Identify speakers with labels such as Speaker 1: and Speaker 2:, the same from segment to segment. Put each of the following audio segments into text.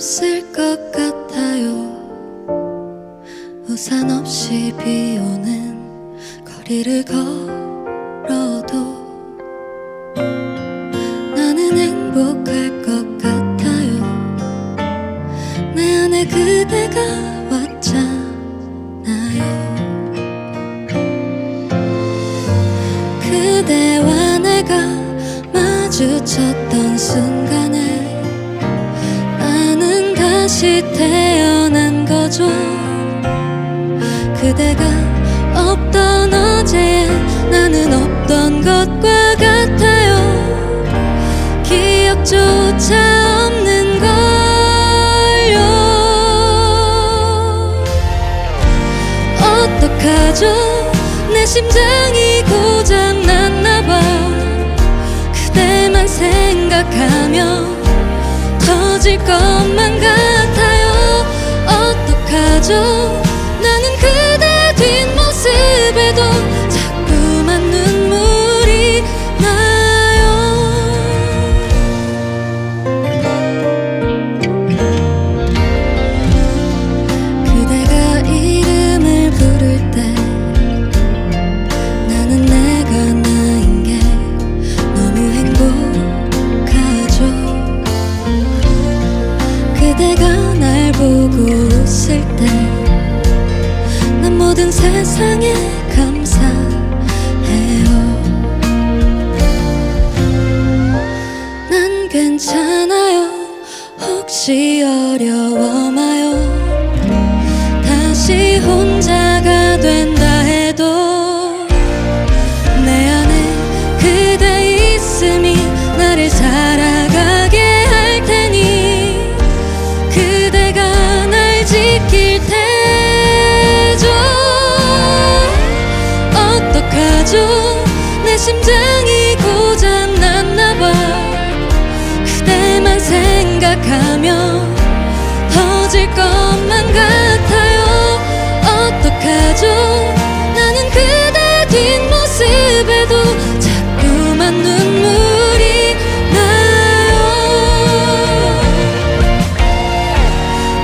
Speaker 1: 없을 것 같아요. 우산 없이 비 오는 거리를 걸어도 나는 행복할 것 같아요. 내 안에 그대가 왔잖아요. 그대와 내가 마주쳤던 순간에 나는 다시 태어난 거죠. 그대가 없던 어제에 나는 없던 것과 같아요. 기억조차 없는 걸요. 어떡하죠? 내 심장이 고장났나봐. 그대만 생각하며 터질 것만 같아요. 어떡하죠? 나는 그대 뒷모습에도 자꾸만 눈물이 나요. 그대가 이름을 부를 때 나는 내가 나인 게 너무 행복하죠. 그대가 날 보고 웃을 때 난 모든 세상에 감사해요. 난 괜찮아요. 혹시 어려워 마요. 다시 혼자가 된다 해도 내 안에 그대 있음이 나를 살아가게 할 테니 그대가 날 지킬 테죠. 어떡하죠? 내 심장이 고장났나봐. 그대만 생각하며 터질 것만 같아요. 어떡하죠? 나는 그대 뒷모습에도 자꾸만 눈물이 나요.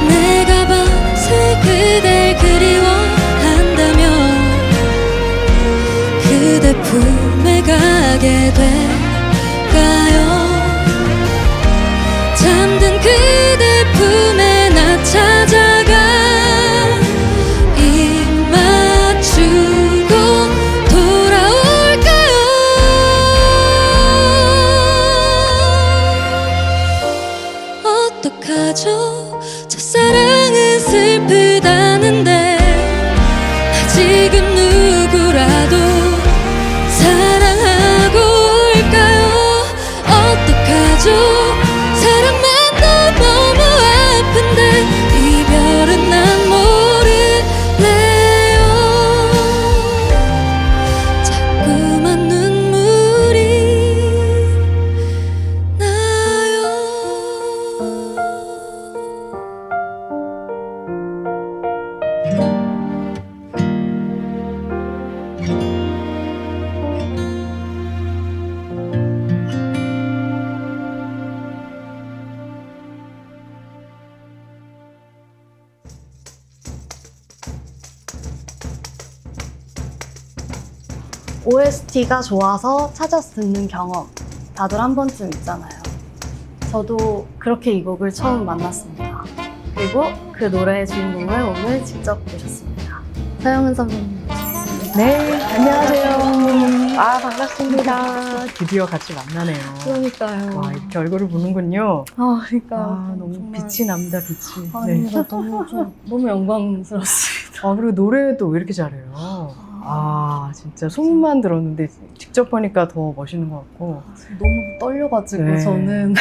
Speaker 1: 내가 밤새 그댈 그리워한다면 그대 품에 가게 될까요? 잠든 그대 품에 나 찾아가 입 맞추고 돌아올까요? 어떡하죠? 첫사랑은 슬프다는데 지금 누구라도 사랑하고 올까요? 어떡하죠? 사랑만 너무 아픈데 이별은 난 모를래요. 자꾸만 눈물이 나요.
Speaker 2: OST가 좋아서 찾아서 듣는 경험 다들 한 번쯤 있잖아요. 저도 그렇게 이 곡을 처음 만났습니다. 그리고 그 노래의 주인공을 오늘 직접 모셨습니다. 서영은 선배님 모셨습니다.
Speaker 3: 네, 안녕하세요. 아, 반갑습니다. 드디어 같이 만나네요.
Speaker 2: 그러니까요.
Speaker 3: 와, 이렇게 얼굴을 보는군요.
Speaker 2: 그러니까
Speaker 3: 아, 너무
Speaker 2: 정말...
Speaker 3: 빛이 납니다, 빛이. 네.
Speaker 2: 아닙니다. 너무 영광스럽습니다.
Speaker 3: 아, 그리고 노래도 왜 이렇게 잘해요? 아, 진짜 소문만 들었는데 직접 보니까 더 멋있는 것 같고.
Speaker 2: 너무 떨려가지고
Speaker 3: 네.
Speaker 2: 저는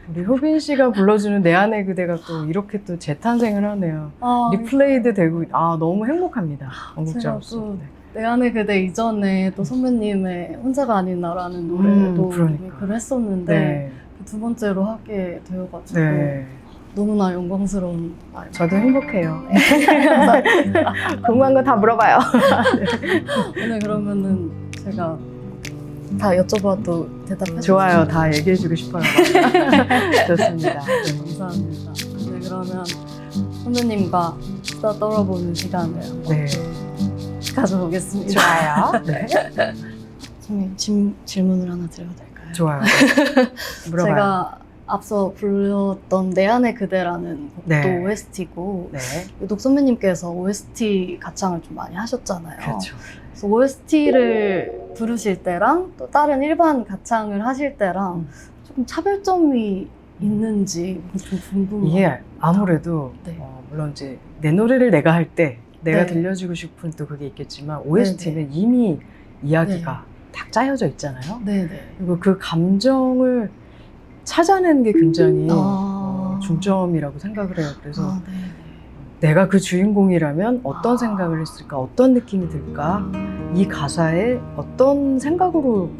Speaker 3: 우리 효빈 씨가 불러주는 내 안의 그대가 또 이렇게 또 재탄생을 하네요. 리플레이드 되고, 아, 너무 행복합니다. 원곡자로서.
Speaker 2: 또
Speaker 3: 네.
Speaker 2: 내 안에 그대 이전에 또 선배님의 혼자가 아닌 나라는 노래도
Speaker 3: 그러니까.
Speaker 2: 글을 했었는데
Speaker 3: 네.
Speaker 2: 두 번째로 하게 되어가지고
Speaker 3: 네.
Speaker 2: 너무나 영광스러운 날.
Speaker 3: 저도 행복해요.
Speaker 2: 감사합니다.
Speaker 3: 궁금한 거 다 물어봐요.
Speaker 2: 오늘 그러면은 제가 다 여쭤봐도 대답해
Speaker 3: 좋아요. 다 얘기해주고 싶어요. 좋습니다. 네.
Speaker 2: 감사합니다. 네, 그러면 선배님과 수다 떨어보는 시간을 한번
Speaker 3: 네.
Speaker 2: 가져보겠습니다.
Speaker 3: 좋아요. 네.
Speaker 2: 선배님 질문을 하나 드려도 될까요?
Speaker 3: 좋아요. 물어봐요.
Speaker 2: 제가 앞서 불렀던 내 안의 그대라는 곡도
Speaker 3: 네.
Speaker 2: OST고
Speaker 3: 네.
Speaker 2: 녹 선배님께서 OST 가창을 좀 많이 하셨잖아요.
Speaker 3: 그렇죠.
Speaker 2: 그래서 OST를 부르실 때랑 또 다른 일반 가창을 하실 때랑 조금 차별점이 있는지 좀 궁금해요.
Speaker 3: 이게 아무래도
Speaker 2: 네.
Speaker 3: 물론 이제 내 노래를 내가 할 때 내가
Speaker 2: 네.
Speaker 3: 들려주고 싶은 또 그게 있겠지만 OST는 이미 이야기가 딱 짜여져 있잖아요.
Speaker 2: 네네.
Speaker 3: 그리고 그 감정을 찾아내는 게 굉장히
Speaker 2: 아.
Speaker 3: 중점이라고 생각을 해요. 그래서
Speaker 2: 아, 네네.
Speaker 3: 내가 그 주인공이라면 어떤 생각을 했을까, 어떤 느낌이 들까, 이 가사에 어떤 생각으로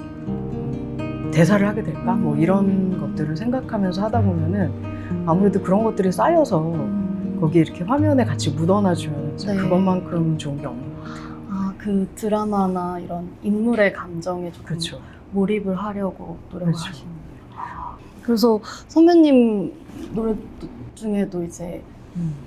Speaker 3: 대사를 하게 될까, 뭐 이런 것들을 생각하면서 하다 보면은 아무래도 그런 것들이 쌓여서 거기에 이렇게 화면에 같이 묻어놔주면
Speaker 2: 네.
Speaker 3: 그것만큼 좋은 게 없는 것 같아요.
Speaker 2: 아, 그 드라마나 이런 인물의 감정에 조금
Speaker 3: 그렇죠.
Speaker 2: 몰입을 하려고 노력을
Speaker 3: 그렇죠.
Speaker 2: 하시는 거예요. 그래서 선배님 노래 중에도 이제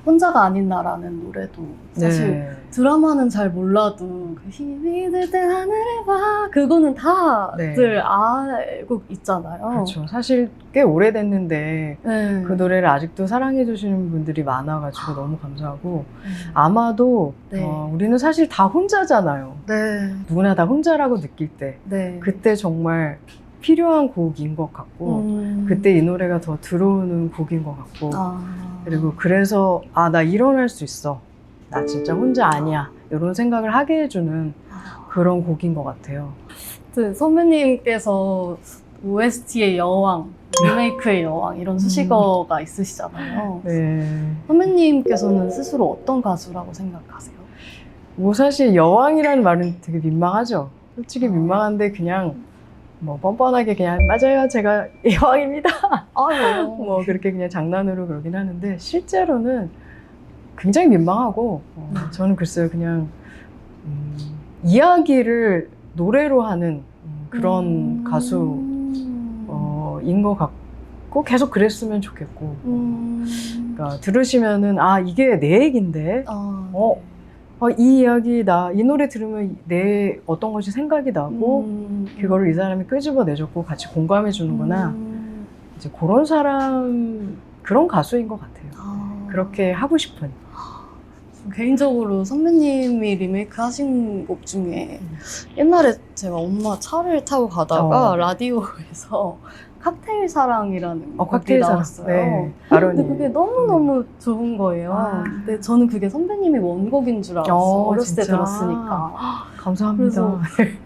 Speaker 2: 혼자가 아닌 나라는 노래도 사실
Speaker 3: 네.
Speaker 2: 드라마는 잘 몰라도 그 힘이 들 때 하늘에 봐 그거는 다들
Speaker 3: 네.
Speaker 2: 알고 있잖아요.
Speaker 3: 그렇죠. 사실 꽤 오래됐는데
Speaker 2: 네.
Speaker 3: 그 노래를 아직도 사랑해 주시는 분들이 많아가지고 너무 감사하고
Speaker 2: 네.
Speaker 3: 아마도
Speaker 2: 네.
Speaker 3: 우리는 사실 다 혼자잖아요.
Speaker 2: 네.
Speaker 3: 누구나 다 혼자라고 느낄 때
Speaker 2: 네.
Speaker 3: 그때 정말 필요한 곡인 것 같고 그때 이 노래가 더 들어오는 곡인 것 같고 그리고 그래서 아, 나 일어날 수 있어. 나 진짜 혼자 아니야. 이런 생각을 하게 해주는 그런 곡인 것 같아요.
Speaker 2: 그 선배님께서 OST의 여왕, 리메이크의 여왕 이런 수식어가 있으시잖아요.
Speaker 3: 네.
Speaker 2: 선배님께서는 스스로 어떤 가수라고 생각하세요?
Speaker 3: 뭐 사실 여왕이라는 말은 되게 민망하죠. 솔직히 민망한데 그냥 뭐 뻔뻔하게 그냥 맞아요. 제가 여왕입니다.
Speaker 2: 아유.
Speaker 3: 뭐 그렇게 그냥 장난으로 그러긴 하는데 실제로는 굉장히 민망하고 저는 글쎄요 그냥 이야기를 노래로 하는 그런 가수인 것 같고 계속 그랬으면 좋겠고 그러니까 들으시면은 아 이게 내 얘긴데 이 이야기 이 노래 들으면 내 어떤 것이 생각이 나고 그거를 이 사람이 끄집어내줬고 같이 공감해 주는구나 이제 그런 사람 그런 가수인 것 같아요. 그렇게 하고 싶은.
Speaker 2: 개인적으로 선배님이 리메이크 하신 곡 중에 옛날에 제가 엄마 차를 타고 가다가 라디오에서 칵테일 사랑이라는 곡이
Speaker 3: 칵테일
Speaker 2: 나왔어요.
Speaker 3: 네.
Speaker 2: 근데 그게 너무너무 좋은 거예요. 근데 저는 그게 선배님이 원곡인 줄 알았어요. 어렸을 때
Speaker 3: 진짜?
Speaker 2: 들었으니까.
Speaker 3: 감사합니다.
Speaker 2: 그래서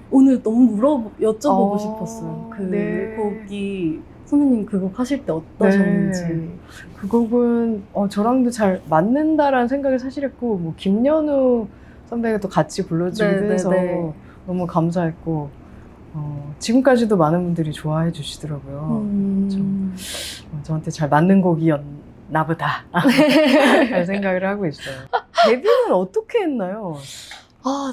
Speaker 2: 오늘 너무 여쭤보고 싶었어요. 그
Speaker 3: 네.
Speaker 2: 곡이 선배님 그 곡 하실 때 어떠셨는지.
Speaker 3: 네. 그 곡은 저랑도 잘 맞는다라는 생각을 사실 했고 뭐 김연우 선배가 또 같이 불러주기도
Speaker 2: 네,
Speaker 3: 해서
Speaker 2: 네, 네.
Speaker 3: 너무 감사했고 지금까지도 많은 분들이 좋아해 주시더라고요. 저한테 잘 맞는 곡이었나 보다 라는 생각을 하고 있어요. 데뷔는 어떻게 했나요?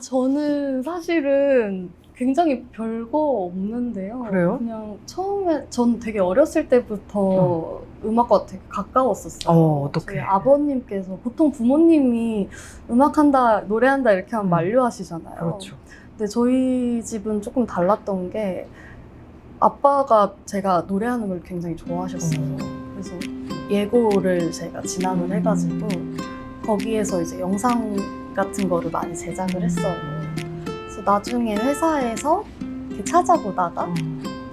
Speaker 2: 저는 사실은 굉장히 별거 없는데요.
Speaker 3: 그래요?
Speaker 2: 그냥 처음에 전 되게 어렸을 때부터 음악과 되게 가까웠었어요.
Speaker 3: 어떻게?
Speaker 2: 저희 아버님께서 보통 부모님이 음악한다, 노래한다 이렇게 하면 만류하시잖아요.
Speaker 3: 그렇죠.
Speaker 2: 근데 저희 집은 조금 달랐던 게 아빠가 제가 노래하는 걸 굉장히 좋아하셨어요. 그래서 예고를 제가 진학을 해가지고 거기에서 이제 영상 같은 거를 많이 제작을 했어요. 그래서 나중에 회사에서 이렇게 찾아보다가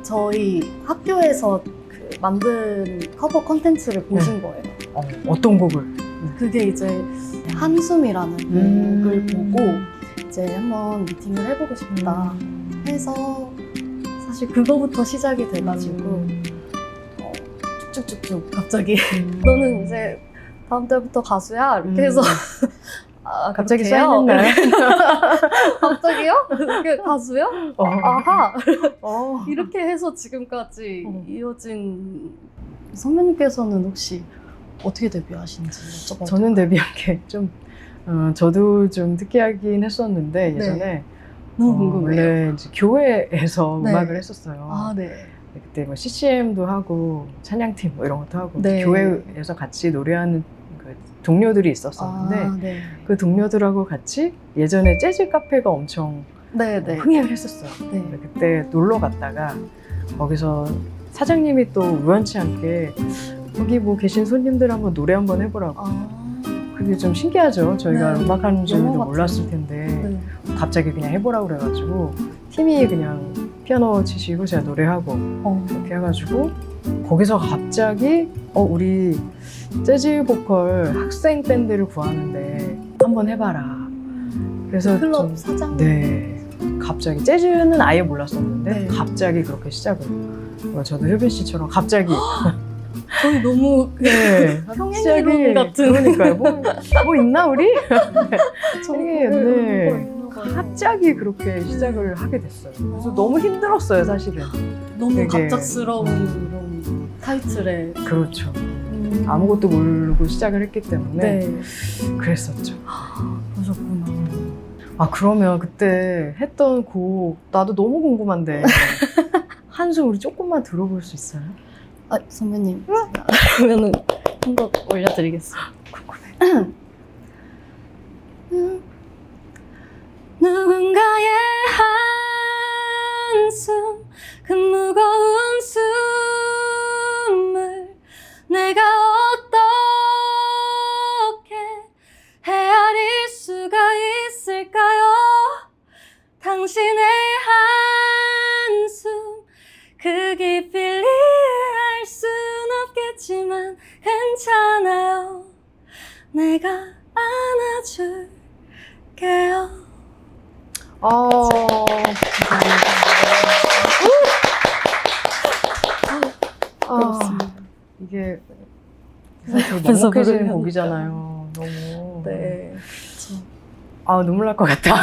Speaker 2: 저희 학교에서 그 만든 커버 콘텐츠를 보신 거예요.
Speaker 3: 어떤 곡을?
Speaker 2: 그게 이제 한숨이라는 곡을 보고 이제 한번 미팅을 해보고 싶다 해서 사실 그거부터 시작이 돼가지고 쭉쭉쭉쭉 갑자기 너는 이제 다음 달부터 가수야 이렇게 해서
Speaker 3: 갑자기
Speaker 2: 그렇게요?
Speaker 3: 사인했나요?
Speaker 2: 갑자기요? 그게 가수요? 아하 이렇게 해서 지금까지 이어진 선배님께서는 혹시 어떻게 데뷔하신지 여쭤봐도
Speaker 3: 저는 데뷔한 게 좀 저도 좀 특이하긴 했었는데 예전에
Speaker 2: 너무 궁금해요.
Speaker 3: 원래 이제 교회에서
Speaker 2: 네.
Speaker 3: 음악을 했었어요.
Speaker 2: 아, 네.
Speaker 3: 그때 뭐 CCM도 하고 찬양팀 뭐 이런 것도 하고
Speaker 2: 네.
Speaker 3: 교회에서 같이 노래하는 그 동료들이 있었었는데
Speaker 2: 아, 네.
Speaker 3: 그 동료들하고 같이 예전에 재즈 카페가 엄청
Speaker 2: 네, 네.
Speaker 3: 흥행을 했었어요.
Speaker 2: 네.
Speaker 3: 근데 그때 놀러 갔다가 거기서 사장님이 또 우연치 않게 거기 뭐 계신 손님들 한번 노래 한번 해보라고.
Speaker 2: 아,
Speaker 3: 그게 좀 신기하죠. 저희가
Speaker 2: 네.
Speaker 3: 음악하는 줄도
Speaker 2: 영화 같아요.
Speaker 3: 몰랐을 텐데
Speaker 2: 네.
Speaker 3: 갑자기 그냥 해보라고 그래가지고 팀이 그냥 피아노 치시고 제가 노래하고 이렇게 해가지고 거기서 갑자기 우리 재즈 보컬 학생 밴드를 구하는데 한번 해봐라. 그래서
Speaker 2: 클럽
Speaker 3: 좀
Speaker 2: 사장.
Speaker 3: 네. 갑자기 재즈는 아예 몰랐었는데
Speaker 2: 네.
Speaker 3: 갑자기 그렇게 시작을. 저도 효빈 씨처럼 갑자기
Speaker 2: 저희 너무
Speaker 3: 네.
Speaker 2: 평행이론 같은.
Speaker 3: 그러니까요. 뭐 있나 우리?
Speaker 2: 저게
Speaker 3: 네. 갑자기 그렇게 시작을 하게 됐어요. 그래서 너무 힘들었어요, 사실은.
Speaker 2: 너무
Speaker 3: 되게-
Speaker 2: 갑작스러운 그런 타이틀에
Speaker 3: 그렇죠. 아무것도 모르고 시작을 했기 때문에
Speaker 2: 네.
Speaker 3: 그랬었죠.
Speaker 2: 그러셨구나.
Speaker 3: 아, 그러면 그때 했던 곡 나도 너무 궁금한데 한숨 우리 조금만 들어볼 수 있어요?
Speaker 2: 아, 선배님. 제가 그러면은 한 곡 올려드리겠습니다.
Speaker 3: 궁금해.
Speaker 1: 누군가의 한숨 그 무거운 숨을 내가 어떻게 헤아릴 수가 있을까요? 당신의 한숨 그 깊이를 알 순 없겠지만 괜찮아요. 내가 안아줄게요.
Speaker 2: 그렇습니다.
Speaker 3: 이게 사실
Speaker 2: 옆에서
Speaker 3: 먹먹해지는
Speaker 2: 부르면
Speaker 3: 곡이잖아요. 너무.
Speaker 2: 네.
Speaker 3: 아, 눈물 날 것 같다.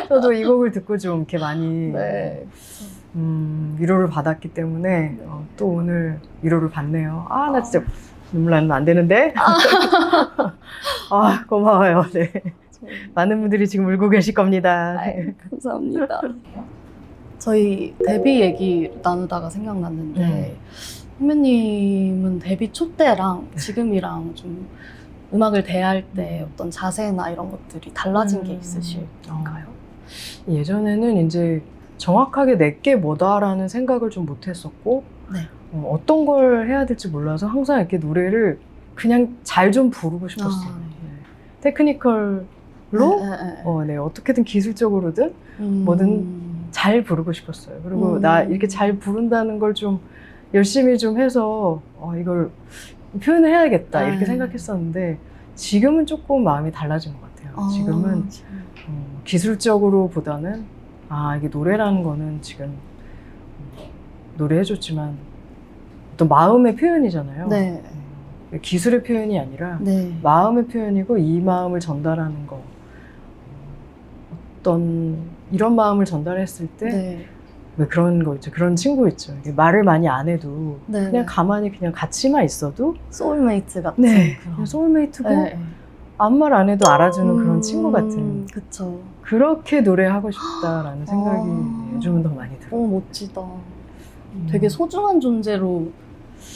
Speaker 3: 저도 이 곡을 듣고 좀 이렇게 많이
Speaker 2: 네.
Speaker 3: 위로를 받았기 때문에 또 오늘 위로를 받네요. 아, 나 진짜 눈물 나면 안 되는데. 아, 고마워요. 네. 많은 분들이 지금 울고 계실 겁니다.
Speaker 2: 아이, 감사합니다. 저희 데뷔 얘기 나누다가 생각났는데 선배님은 데뷔 초 때랑 지금이랑 좀 음악을 대할 때 어떤 자세나 이런 것들이 달라진 게 있으실까요?
Speaker 3: 예전에는 이제 정확하게 내게 뭐다라는 생각을 좀 못했었고
Speaker 2: 네.
Speaker 3: 어떤 걸 해야 될지 몰라서 항상 이렇게 노래를 그냥 잘 좀 부르고 싶었어요. 테크니컬로 네, 어떻게든 기술적으로든 뭐든 잘 부르고 싶었어요. 그리고 나 이렇게 잘 부른다는 걸 좀 열심히 좀 해서 이걸 표현을 해야겠다 이렇게 생각했었는데 지금은 조금 마음이 달라진 것 같아요. 지금은 기술적으로보다는 이게 노래라는 거는 지금 노래해줬지만 어떤 마음의 표현이잖아요.
Speaker 2: 네.
Speaker 3: 기술의 표현이 아니라
Speaker 2: 네.
Speaker 3: 마음의 표현이고 이 마음을 전달하는 거. 어떤 이런 마음을 전달했을 때
Speaker 2: 네.
Speaker 3: 왜 그런 거 있죠. 그런 친구 있죠. 이게 말을 많이 안 해도
Speaker 2: 네.
Speaker 3: 그냥 가만히 그냥 같이만 있어도
Speaker 2: 소울메이트 같은
Speaker 3: 네.
Speaker 2: 그런.
Speaker 3: 그냥 소울메이트고
Speaker 2: 네.
Speaker 3: 아무 말 안 해도 알아주는 그런 친구 같은
Speaker 2: 그쵸.
Speaker 3: 그렇게 노래하고 싶다라는 생각이 요즘은 더 많이 들어요.
Speaker 2: 멋지다. 되게 소중한 존재로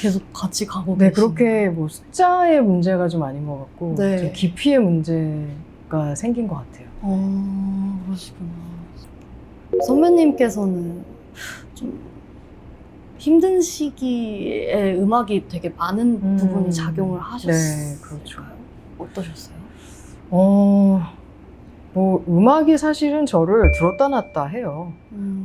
Speaker 2: 계속 같이 가고
Speaker 3: 네,
Speaker 2: 계시네요.
Speaker 3: 그렇게 뭐 숫자의 문제가 좀 아닌 것 같고
Speaker 2: 네.
Speaker 3: 좀 깊이의 문제가 생긴 것 같아요.
Speaker 2: 그러시구나. 선배님께서는 좀 힘든 시기에 음악이 되게 많은 부분이 작용을 하셨어요.
Speaker 3: 네, 그렇죠.
Speaker 2: 어떠셨어요?
Speaker 3: 뭐 음악이 사실은 저를 들었다 놨다 해요.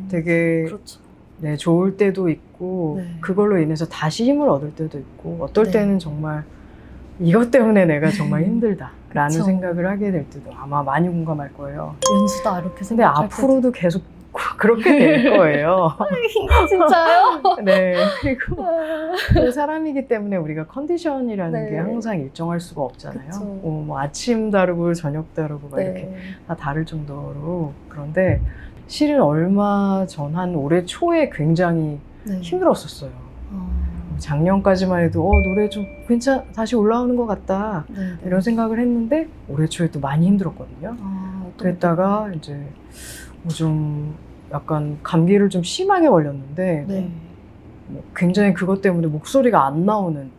Speaker 3: 되게
Speaker 2: 그렇죠.
Speaker 3: 네, 좋을 때도 있고
Speaker 2: 네.
Speaker 3: 그걸로 인해서 다시 힘을 얻을 때도 있고 어떨
Speaker 2: 네.
Speaker 3: 때는 정말 이것 때문에 내가 정말 힘들다라는
Speaker 2: 그쵸.
Speaker 3: 생각을 하게 될 때도 아마 많이 공감할 거예요.
Speaker 2: 왼수다 이렇게
Speaker 3: 근데
Speaker 2: 생각할
Speaker 3: 앞으로도 계속 그렇게 될 거예요.
Speaker 2: 때도. 진짜요?
Speaker 3: 네. 그리고 그 사람이기 때문에 우리가 컨디션이라는
Speaker 2: 네.
Speaker 3: 게 항상 일정할 수가 없잖아요.
Speaker 2: 그쵸.
Speaker 3: 뭐 아침 다르고 저녁 다르고 막 이렇게 다 다를 정도로. 그런데 실은 얼마 전 한 올해 초에 굉장히
Speaker 2: 네.
Speaker 3: 힘들었었어요. 작년까지만 해도 노래 좀 다시 올라오는 것 같다
Speaker 2: 네.
Speaker 3: 이런 생각을 했는데 올해 초에 또 많이 힘들었거든요. 그랬다가 이제 뭐 좀 약간 감기를 좀 심하게 걸렸는데
Speaker 2: 네.
Speaker 3: 뭐 굉장히 그것 때문에 목소리가 안 나오는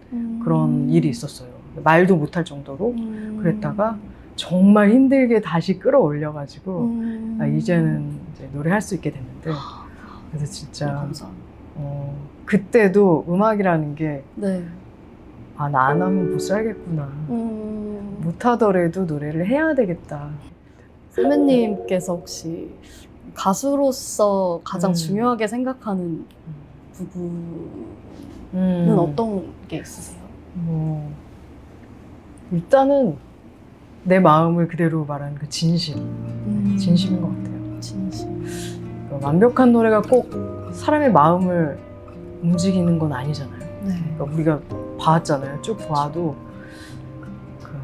Speaker 3: 그런 일이 있었어요. 말도 못할 정도로. 그랬다가 정말 힘들게 다시 끌어올려가지고 아, 이제는 이제 노래할 수 있게 됐는데 그래서 진짜
Speaker 2: 감사합니다.
Speaker 3: 그때도 음악이라는 게
Speaker 2: 네.
Speaker 3: 아, 나 안 하면 못 살겠구나. 못하더라도 노래를 해야 되겠다.
Speaker 2: 선배님께서 혹시 가수로서 가장
Speaker 3: 음.
Speaker 2: 중요하게 생각하는 부분은 어떤 게 있으세요?
Speaker 3: 뭐 일단은 내 마음을 그대로 말하는 그 진심인 것 같아요.
Speaker 2: 진심.
Speaker 3: 그러니까 완벽한 노래가 꼭 사람의 마음을 움직이는 건 아니잖아요.
Speaker 2: 네.
Speaker 3: 그러니까 우리가 봐왔잖아요. 쭉 봐도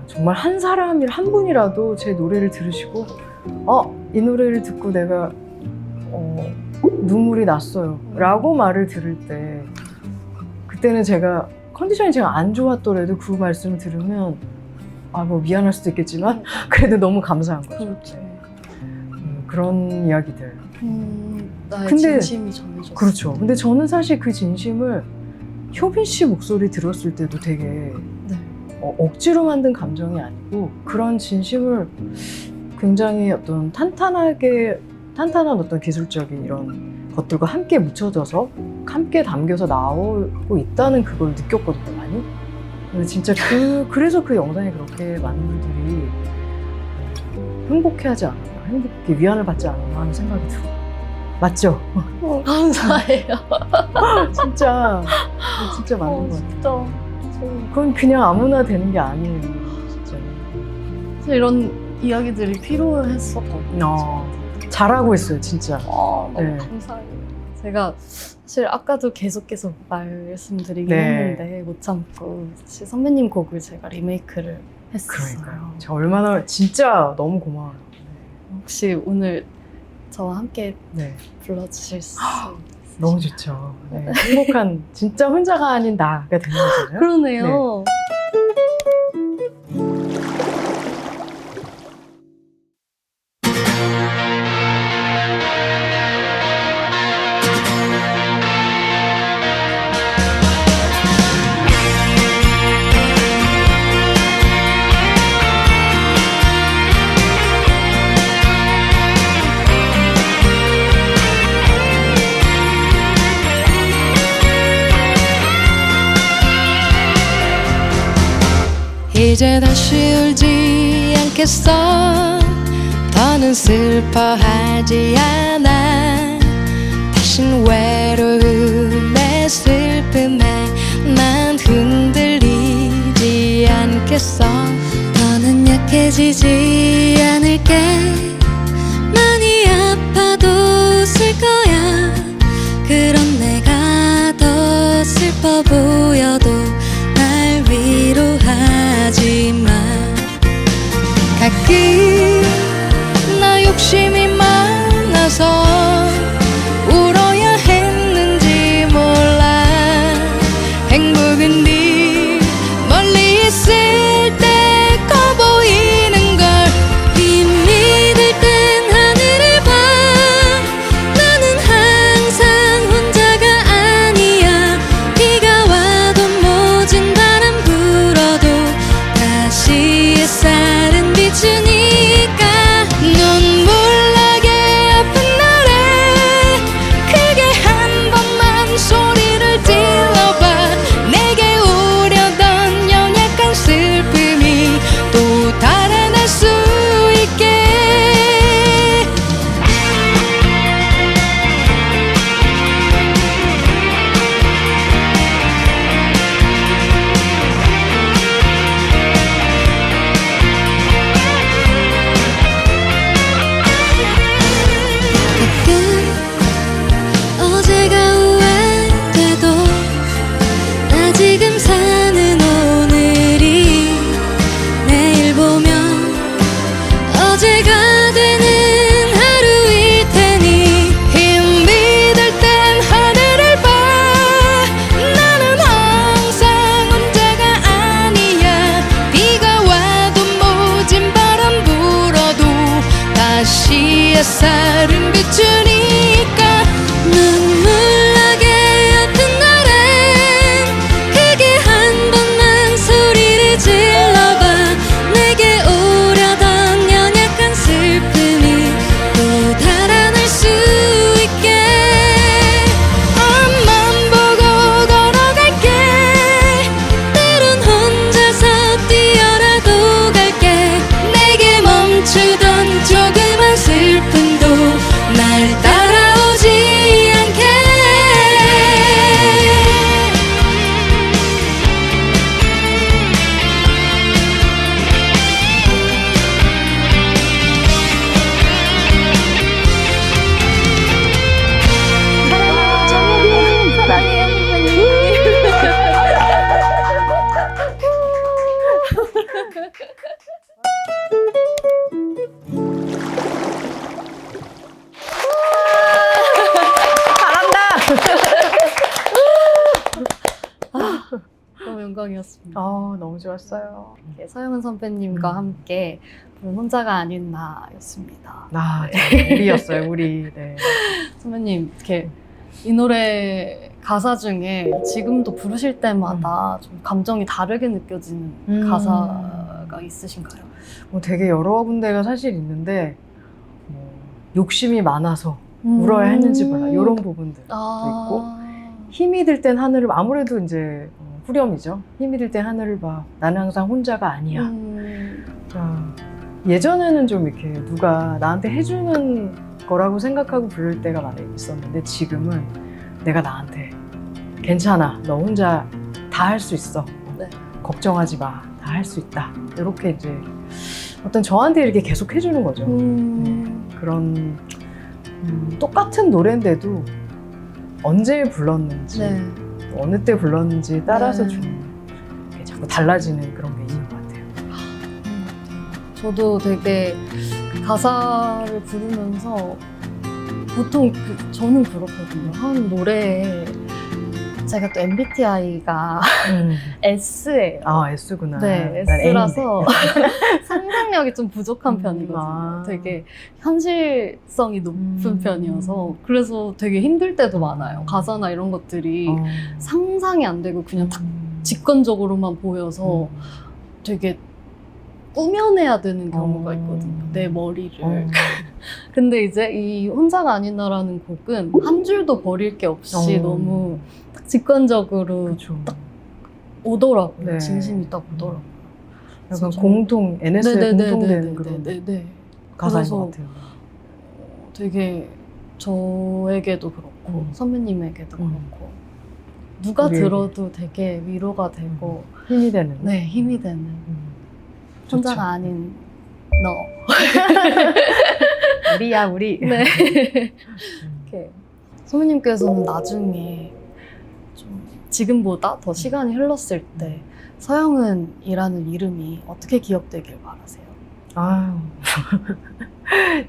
Speaker 3: 정말 한 사람이 한 분이라도 제 노래를 들으시고 이 노래를 듣고 내가 눈물이 났어요 라고 말을 들을 때 그때는 제가 컨디션이 제가 안 좋았더라도 그 말씀을 들으면 뭐 미안할 수도 있겠지만 그래도 너무 감사한 거죠.
Speaker 2: 그렇죠.
Speaker 3: 그런 이야기들.
Speaker 2: 나의
Speaker 3: 근데-
Speaker 2: 진심이 전해졌어.
Speaker 3: 그렇죠. 근데 저는 사실 그 진심을 효빈 씨 목소리 들었을 때도 되게
Speaker 2: 네.
Speaker 3: 억지로 만든 감정이 아니고 그런 진심을 굉장히 어떤 탄탄한 어떤 기술적인 이런 것들과 함께 묻혀져서 함께 담겨서 나오고 있다는 그걸 느꼈거든요, 많이. 근데 진짜 그래서 그 영상이 그렇게 많은 분들이 행복해하지 않았나, 행복해 위안을 받지 않았나 하는 생각이 들어요. 맞죠?
Speaker 2: 감사해요.
Speaker 3: 진짜 맞는 것 같아요.
Speaker 2: 진짜.
Speaker 3: 그건 그냥 아무나 되는 게 아니에요, 진짜.
Speaker 2: 사실 이런 이야기들이 필요했었거든요.
Speaker 3: 잘하고 있어요, 진짜.
Speaker 2: 너무
Speaker 3: 네.
Speaker 2: 감사해요. 제가 사실 아까도 계속 말씀드리긴
Speaker 3: 네.
Speaker 2: 했는데 못 참고 사실 선배님 곡을 제가 리메이크를 했었어요.
Speaker 3: 그러니까요. 제가 얼마나 진짜 너무 고마워요.
Speaker 2: 혹시 오늘 저와 함께
Speaker 3: 네,
Speaker 2: 불러주실 수
Speaker 3: 너무 좋죠. 네, 행복한 진짜 혼자가 아닌 나가 되는 거잖아요.
Speaker 2: 그러네요.
Speaker 1: 이제 다시 울지 않겠어. 더는 슬퍼하지 않아. 다신 외로움에 슬픔에 난 흔들리지 않겠어. 더는 약해지지 않을게. 많이 아파도 웃을 거야. 그런 내가 더 슬퍼 보여도 날 위로하지 마. 가끔 나 욕심이 많아서 울어야 했는지 몰라. 행복은 네 멀리 있을 때 커 보이는 걸. 힘이 들 땐 하늘을 봐. 나는 항상 혼자가 아니야. 비가 와 햇살은 비추니까 눈물 나게 아픈 날엔 크게 한 번만 소리를 질러봐. 내게 오려던 연약한 슬픔이 또 달아날 수 있게. 앞만 보고 걸어갈게. 때론 혼자서 뛰어라도 갈게. 내게 멈추던 조그만 슬픔도 날 따라오지 않게. 사랑해요 선배님. 너무 영광이었습니다.
Speaker 3: 너무 좋았어요.
Speaker 2: 이렇게 서영은 선배님과 함께 부른 혼자가 아닌 나였습니다.
Speaker 3: 우리였어요, 우리. 네.
Speaker 2: 선배님, 이렇게 이 노래 가사 중에 지금도 부르실 때마다 좀 감정이 다르게 느껴지는 가사가 있으신가요?
Speaker 3: 되게 여러 군데가 사실 있는데 욕심이 많아서 울어야 했는지 몰라. 이런 부분들. 있고. 힘이 들 땐 하늘을 아무래도 이제 후렴이죠. 힘이 들 땐 하늘을 봐. 나는 항상 혼자가 아니야. 자, 예전에는 좀 이렇게 누가 나한테 해주는 거라고 생각하고 부를 때가 많이 있었는데 지금은 내가 나한테 괜찮아. 너 혼자 다 할 수 있어.
Speaker 2: 네.
Speaker 3: 걱정하지 마. 다 할 수 있다. 이렇게 이제 어떤 저한테 이렇게 계속 해주는 거죠. 그런 똑같은 노래인데도 언제 불렀는지
Speaker 2: 네.
Speaker 3: 어느 때 불렀는지 따라서
Speaker 2: 네.
Speaker 3: 좀 이렇게 자꾸 달라지는 그런 게 있는 것 같아요.
Speaker 2: 저도 되게 그 가사를 부르면서 보통 저는 그렇거든요. 한 노래에 제가 또 MBTI가 S예요.
Speaker 3: S구나.
Speaker 2: 네,
Speaker 3: 난
Speaker 2: S라서 상상력이 좀 부족한 편이거든요.
Speaker 3: 아.
Speaker 2: 되게 현실성이 높은 편이어서 그래서 되게 힘들 때도 많아요. 가사나 이런 것들이 상상이 안 되고 그냥 딱 직관적으로만 보여서 되게 꾸며내야 되는 경우가 있거든요. 내 머리를. 근데 이제 이 혼자가 아닌 나라는 곡은 한 줄도 버릴 게 없이 너무 딱 직관적으로
Speaker 3: 그렇죠.
Speaker 2: 딱 오더라고요.
Speaker 3: 네.
Speaker 2: 진심이 딱 오더라고요.
Speaker 3: 약간
Speaker 2: 좀-
Speaker 3: 공통 NS에 공통되는 그런
Speaker 2: 네네네.
Speaker 3: 가사인
Speaker 2: 그래서
Speaker 3: 것 같아요.
Speaker 2: 되게 저에게도 그렇고 선배님에게도
Speaker 3: 음.
Speaker 2: 그렇고 누가
Speaker 3: 우리에게.
Speaker 2: 들어도 되게 위로가 되고
Speaker 3: 힘이 되는.
Speaker 2: 네 힘이 되는 혼자가
Speaker 3: 좋죠.
Speaker 2: 아닌 너.
Speaker 3: 우리야 우리.
Speaker 2: 네. 이렇게 선배님께서는 나중에 좀 지금보다 더 시간이 흘렀을 때 서영은이라는 이름이 어떻게 기억되길 바라세요?
Speaker 3: 아유,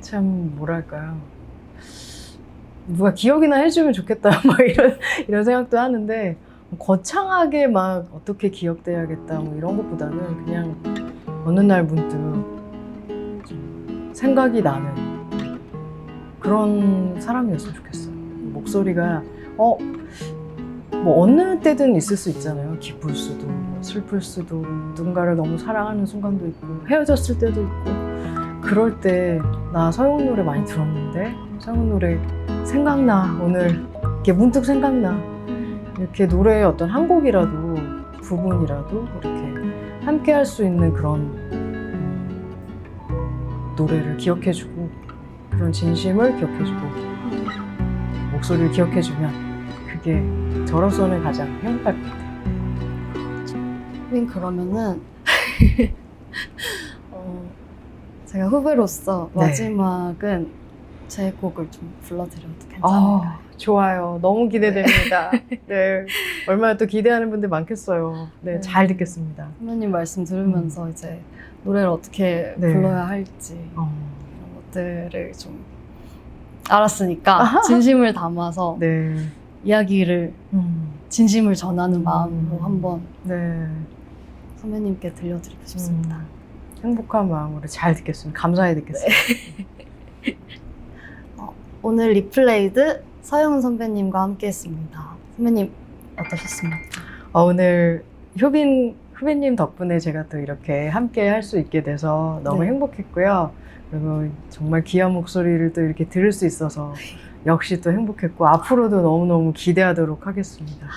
Speaker 3: 참 뭐랄까요. 누가 기억이나 해주면 좋겠다. 뭐 이런 생각도 하는데 거창하게 막 어떻게 기억돼야겠다 뭐 이런 것보다는 그냥 어느 날 문득 좀 생각이 나는 그런 사람이었으면 좋겠어요. 목소리가 뭐 어느 때든 있을 수 있잖아요. 기쁠 수도 뭐 슬플 수도 누군가를 너무 사랑하는 순간도 있고 헤어졌을 때도 있고 그럴 때 나 서영은 노래 많이 들었는데 서영은 노래 생각나 오늘 이렇게 문득 생각나 이렇게 노래의 어떤 한 곡이라도 부분이라도 이렇게 함께 할 수 있는 그런 노래를 기억해주고 그런 진심을 기억해주고 목소리를 기억해주면 그게 저로서는 가장 행복할 것 같아요.
Speaker 2: 그러면은 제가 후배로서
Speaker 3: 네.
Speaker 2: 마지막은 제 곡을 좀 불러드려도 괜찮을까요?
Speaker 3: 좋아요. 너무 기대됩니다. 네. 얼마나 또 기대하는 분들 많겠어요. 네,
Speaker 2: 네.
Speaker 3: 잘 듣겠습니다.
Speaker 2: 선배님 말씀 들으면서 이제 노래를 어떻게
Speaker 3: 네.
Speaker 2: 불러야 할지
Speaker 3: 어,
Speaker 2: 이런 것들을 좀 알았으니까 진심을 담아서
Speaker 3: 네.
Speaker 2: 이야기를 진심을 전하는 마음으로
Speaker 3: 음.
Speaker 2: 한번
Speaker 3: 네.
Speaker 2: 선배님께 들려드리고 싶습니다.
Speaker 3: 행복한 마음으로 잘 듣겠습니다. 감사히 듣겠습니다.
Speaker 2: 오늘 리플레이드 서영은 선배님과 함께했습니다. 선배님 어떠셨습니까?
Speaker 3: 오늘 후배님 덕분에 제가 또 이렇게 함께 할 수 있게 돼서 너무
Speaker 2: 네.
Speaker 3: 행복했고요. 그리고 정말 귀한 목소리를 또 이렇게 들을 수 있어서 역시 또 행복했고 앞으로도 너무너무 기대하도록 하겠습니다.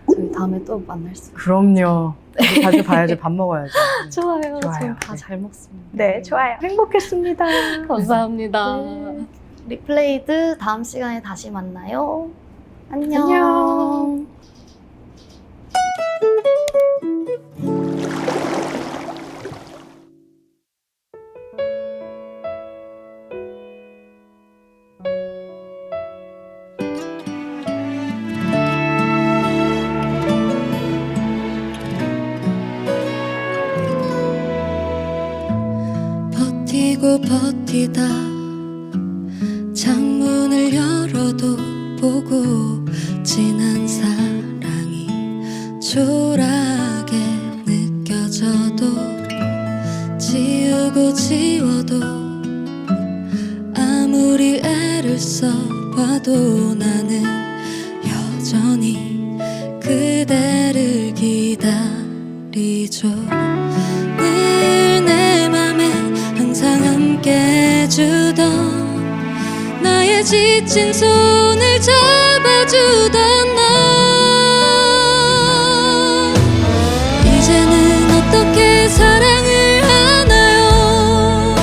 Speaker 2: 저희 다음에 또 만날 수 있어요.
Speaker 3: 그럼요. 우리 자주 봐야죠. 밥 먹어야죠.
Speaker 2: 좋아요.
Speaker 3: 좋아요.
Speaker 2: 저희 다 잘 먹습니다.
Speaker 3: 네, 좋아요. 행복했습니다.
Speaker 1: 감사합니다.
Speaker 2: 네. 리플레이드 다음 시간에 다시 만나요. 안녕.
Speaker 3: 안녕.
Speaker 1: 버티고 버티다 창문을 열어도 보고 지난 사랑이 초라하게 느껴져도 지우고 지워도 아무리 애를 써봐도 나는 여전히 그대를 기다리죠. 늘 내 맘에 항상 함께 해주던 나의 지친 손을 잡아주던 너 이제는 어떻게 사랑을 하나요?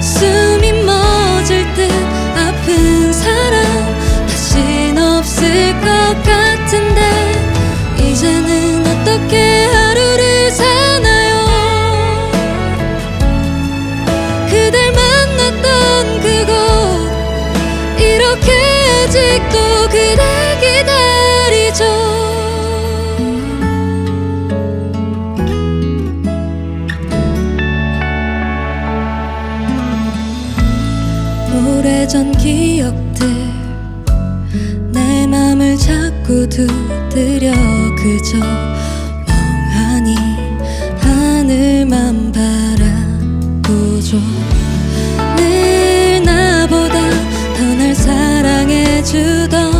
Speaker 1: 숨이 멎을 듯 아픈 사랑 다신 없을 것 같은데 이제는 어떻게 하루를 사나요? 그댈 만났던 그곳 이렇게 아직도 그댈 기다리죠. 오래전 기억들 내 맘을 자꾸 두드려 그저 멍하니 하늘만 바라보죠. 늘 나보다 더 날 사랑해주던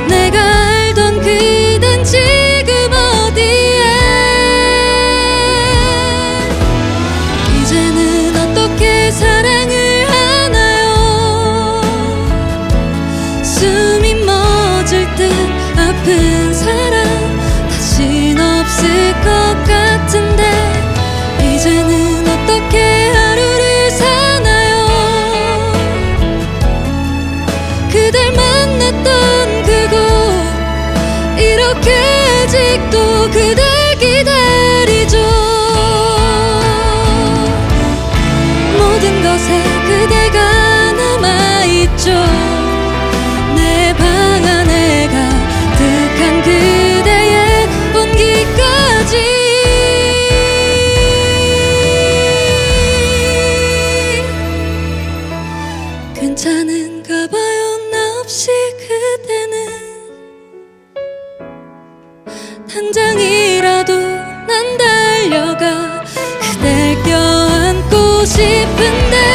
Speaker 1: 내가 알던 그댄 지금 어디에 이제는 어떻게 사랑을 하나요? 숨이 멎을 듯 아픈 사랑 다신 없을 것 같은데 이제는 어떻게 하루를 사나요? 그댈 만났던 그곳 이렇게 아직도 그댈 기다리죠. 모든 것에 그대가 남아있죠. 내 방 안에 가득한 그대의 온기까지 괜찮은가 봐요. 나 없이 그대는 당장이라도 난 달려가 그댈 껴안고 싶은데